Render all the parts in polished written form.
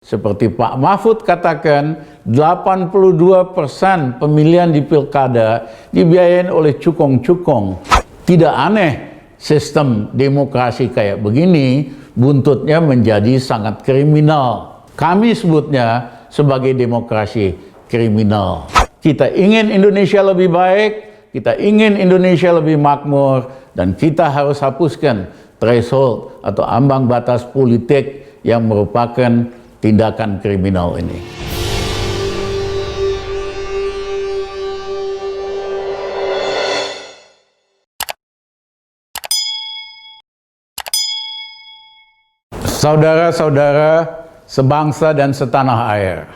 Seperti Pak Mahfud katakan, 82% pemilihan di pilkada dibiayain oleh cukong-cukong. Tidak aneh sistem demokrasi kayak begini buntutnya menjadi sangat kriminal. Kami sebutnya sebagai demokrasi kriminal. Kita ingin Indonesia lebih baik, kita ingin Indonesia lebih makmur, dan kita harus hapuskan threshold atau ambang batas politik yang merupakan tindakan kriminal ini. Saudara-saudara sebangsa dan setanah air,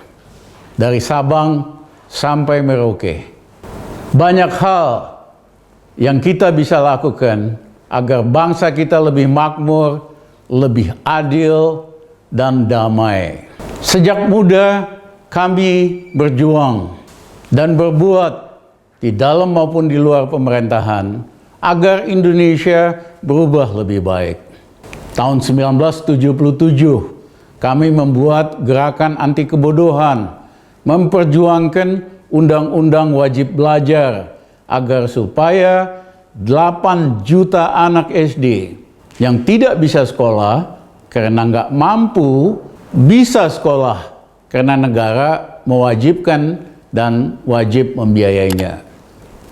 dari Sabang sampai Merauke, banyak hal yang kita bisa lakukan agar bangsa kita lebih makmur, lebih adil, dan damai. Sejak muda kami berjuang dan berbuat di dalam maupun di luar pemerintahan agar Indonesia berubah lebih baik. Tahun 1977 kami membuat gerakan anti kebodohan, memperjuangkan undang-undang wajib belajar agar supaya 8 juta anak SD yang tidak bisa sekolah karena nggak mampu bisa sekolah karena negara mewajibkan dan wajib membiayainya.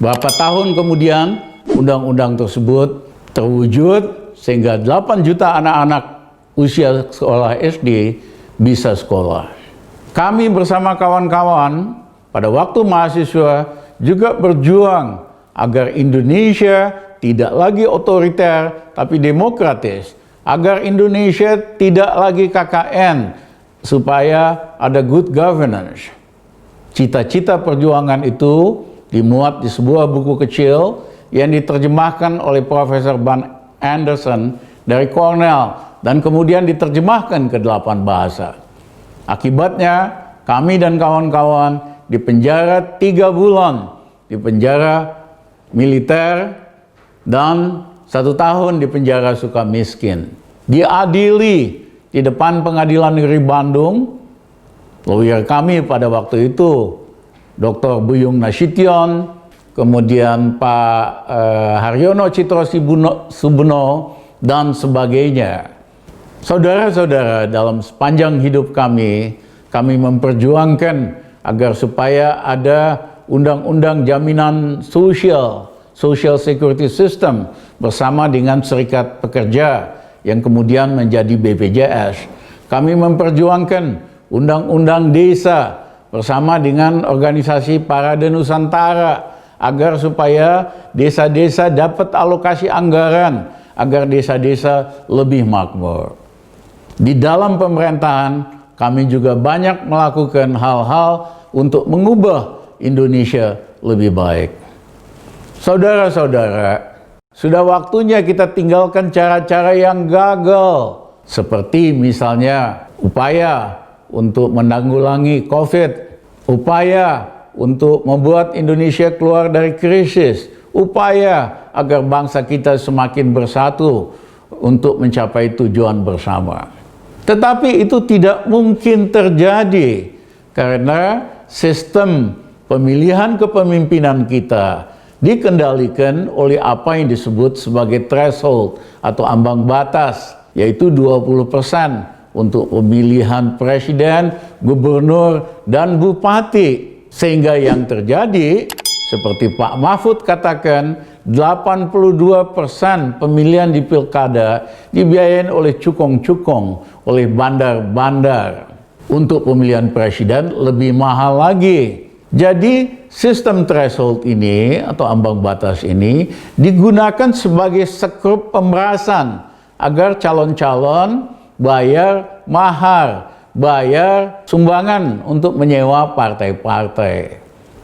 Berapa tahun kemudian undang-undang tersebut terwujud sehingga 8 juta anak-anak usia sekolah SD bisa sekolah. Kami bersama kawan-kawan pada waktu mahasiswa juga berjuang agar Indonesia tidak lagi otoriter tapi demokratis, agar Indonesia tidak lagi KKN, supaya ada good governance. Cita-cita perjuangan itu dimuat di sebuah buku kecil yang diterjemahkan oleh Profesor Ben Anderson dari Cornell dan kemudian diterjemahkan ke 8 bahasa. Akibatnya kami dan kawan-kawan dipenjara 3 bulan, dipenjara militer, dan 1 tahun di penjara suka miskin. Diadili di depan Pengadilan Negeri Bandung. Lawyer kami pada waktu itu Dr. Buyung Nasution, kemudian Pak Haryono Citro Subono, dan sebagainya. Saudara-saudara, dalam sepanjang hidup kami memperjuangkan agar supaya ada undang-undang jaminan sosial, Social Security System, bersama dengan Serikat Pekerja yang kemudian menjadi BPJS. Kami memperjuangkan undang-undang desa bersama dengan organisasi Parade Nusantara agar supaya desa-desa dapat alokasi anggaran agar desa-desa lebih makmur. Di dalam pemerintahan kami juga banyak melakukan hal-hal untuk mengubah Indonesia lebih baik. Saudara-saudara, sudah waktunya kita tinggalkan cara-cara yang gagal, seperti misalnya upaya untuk menanggulangi COVID, upaya untuk membuat Indonesia keluar dari krisis, upaya agar bangsa kita semakin bersatu untuk mencapai tujuan bersama. Tetapi itu tidak mungkin terjadi karena sistem pemilihan kepemimpinan kita dikendalikan oleh apa yang disebut sebagai threshold atau ambang batas, yaitu 20% untuk pemilihan presiden, gubernur, dan bupati. Sehingga yang terjadi, seperti Pak Mahfud katakan, 82% pemilihan di pilkada dibiayain oleh cukong-cukong, oleh bandar-bandar. Untuk pemilihan presiden lebih mahal lagi. Jadi sistem threshold ini atau ambang batas ini digunakan sebagai sekrup pemerasan agar calon-calon bayar mahar, bayar sumbangan untuk menyewa partai-partai.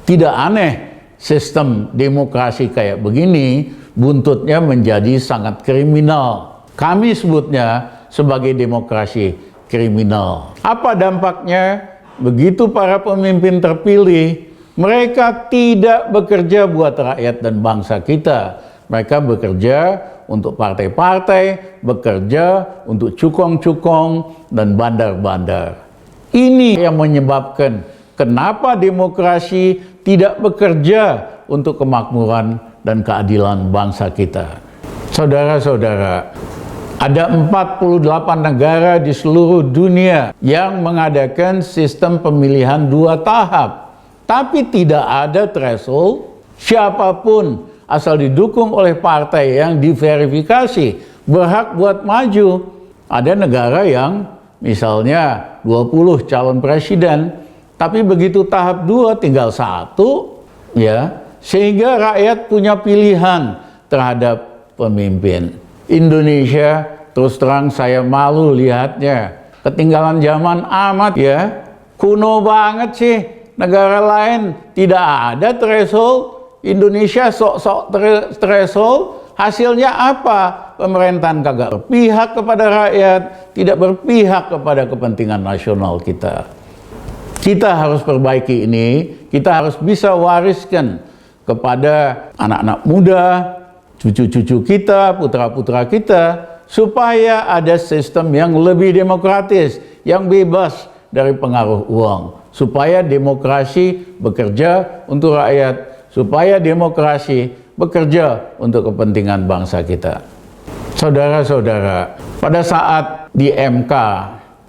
Tidak aneh sistem demokrasi kayak begini buntutnya menjadi sangat kriminal. Kami sebutnya sebagai demokrasi kriminal. Apa dampaknya? Begitu para pemimpin terpilih, mereka tidak bekerja buat rakyat dan bangsa kita. Mereka bekerja untuk partai-partai, bekerja untuk cukong-cukong dan bandar-bandar. Ini yang menyebabkan kenapa demokrasi tidak bekerja untuk kemakmuran dan keadilan bangsa kita. Saudara-saudara, ada 48 negara di seluruh dunia yang mengadakan sistem pemilihan 2 tahap. Tapi tidak ada threshold, siapapun asal didukung oleh partai yang diverifikasi berhak buat maju. Ada negara yang misalnya 20 calon presiden, tapi begitu tahap 2 tinggal 1, ya, sehingga rakyat punya pilihan terhadap pemimpin. Indonesia, terus terang saya malu lihatnya, ketinggalan zaman amat ya, kuno banget sih. Negara lain tidak ada threshold, Indonesia sok-sok threshold. Hasilnya apa? Pemerintahan kagak berpihak kepada rakyat, tidak berpihak kepada kepentingan nasional kita. Kita harus perbaiki ini, kita harus bisa wariskan kepada anak-anak muda, cucu-cucu kita, putra-putra kita, supaya ada sistem yang lebih demokratis, yang bebas dari pengaruh uang, supaya demokrasi bekerja untuk rakyat, supaya demokrasi bekerja untuk kepentingan bangsa kita. Saudara-saudara, pada saat di MK,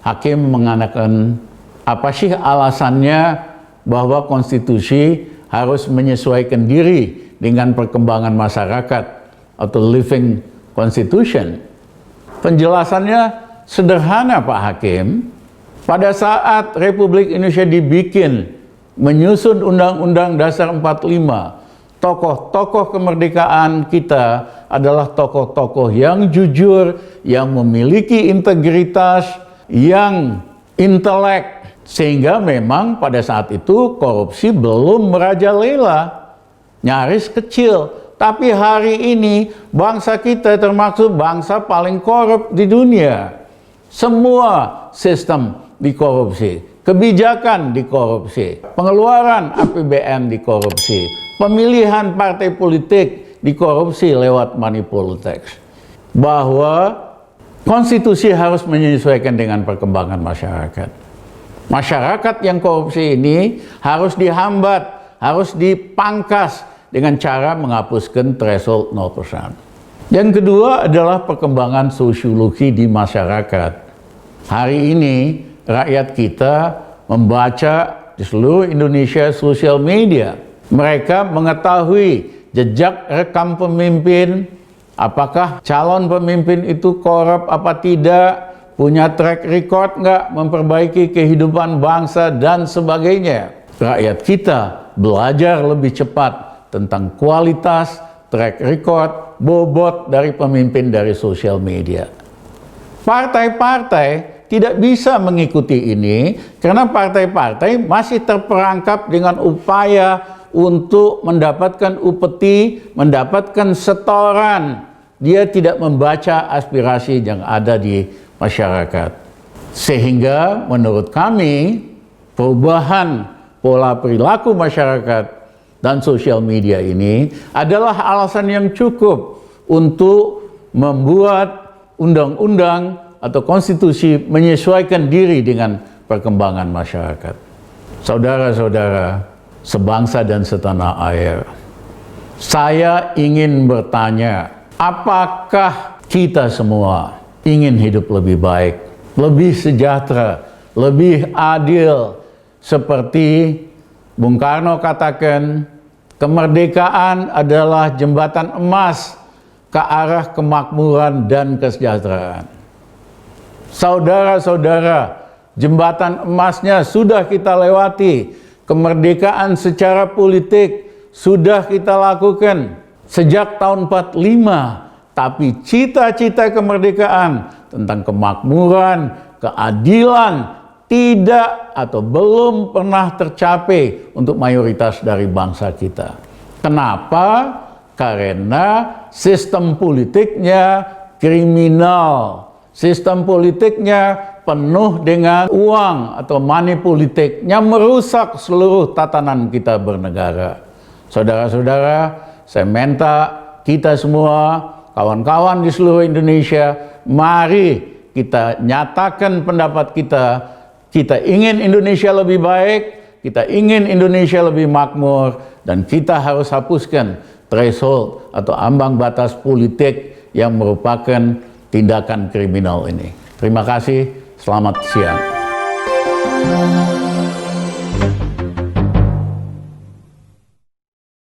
hakim mengatakan apa sih alasannya bahwa konstitusi harus menyesuaikan diri dengan perkembangan masyarakat atau living constitution. Penjelasannya sederhana, Pak Hakim. Pada saat Republik Indonesia dibikin, menyusun Undang-Undang Dasar 45, tokoh-tokoh kemerdekaan kita adalah tokoh-tokoh yang jujur, yang memiliki integritas, yang intelek, sehingga memang pada saat itu korupsi belum merajalela, nyaris kecil. Tapi hari ini bangsa kita termasuk bangsa paling korup di dunia. Semua sistem dikorupsi, kebijakan dikorupsi, pengeluaran APBN dikorupsi, pemilihan partai politik dikorupsi lewat money politics. Bahwa konstitusi harus menyesuaikan dengan perkembangan masyarakat. Masyarakat yang korupsi ini harus dihambat, harus dipangkas dengan cara menghapuskan threshold 0%. Yang kedua adalah perkembangan sosiologi di masyarakat. Hari ini rakyat kita membaca di seluruh Indonesia sosial media. Mereka mengetahui jejak rekam pemimpin, apakah calon pemimpin itu korup apa tidak, punya track record nggak memperbaiki kehidupan bangsa dan sebagainya. Rakyat kita belajar lebih cepat tentang kualitas, track record, bobot dari pemimpin dari sosial media. Partai-partai tidak bisa mengikuti ini karena partai-partai masih terperangkap dengan upaya untuk mendapatkan upeti, mendapatkan setoran. Dia tidak membaca aspirasi yang ada di masyarakat. Sehingga menurut kami perubahan pola perilaku masyarakat dan sosial media ini adalah alasan yang cukup untuk membuat undang-undang atau konstitusi menyesuaikan diri dengan perkembangan masyarakat. Saudara-saudara, sebangsa dan setanah air, saya ingin bertanya, apakah kita semua ingin hidup lebih baik, lebih sejahtera, lebih adil, seperti Bung Karno katakan, kemerdekaan adalah jembatan emas ke arah kemakmuran dan kesejahteraan. Saudara-saudara, jembatan emasnya sudah kita lewati. Kemerdekaan secara politik sudah kita lakukan sejak tahun 45. Tapi cita-cita kemerdekaan tentang kemakmuran, keadilan, tidak atau belum pernah tercapai untuk mayoritas dari bangsa kita. Kenapa? Karena sistem politiknya kriminal. Sistem politiknya penuh dengan uang atau money politik yang merusak seluruh tatanan kita bernegara. Saudara-saudara, saya minta kita semua, kawan-kawan di seluruh Indonesia, mari kita nyatakan pendapat kita Kita ingin Indonesia lebih baik, kita ingin Indonesia lebih makmur, dan kita harus hapuskan threshold atau ambang batas politik yang merupakan tindakan kriminal ini. Terima kasih, selamat siang.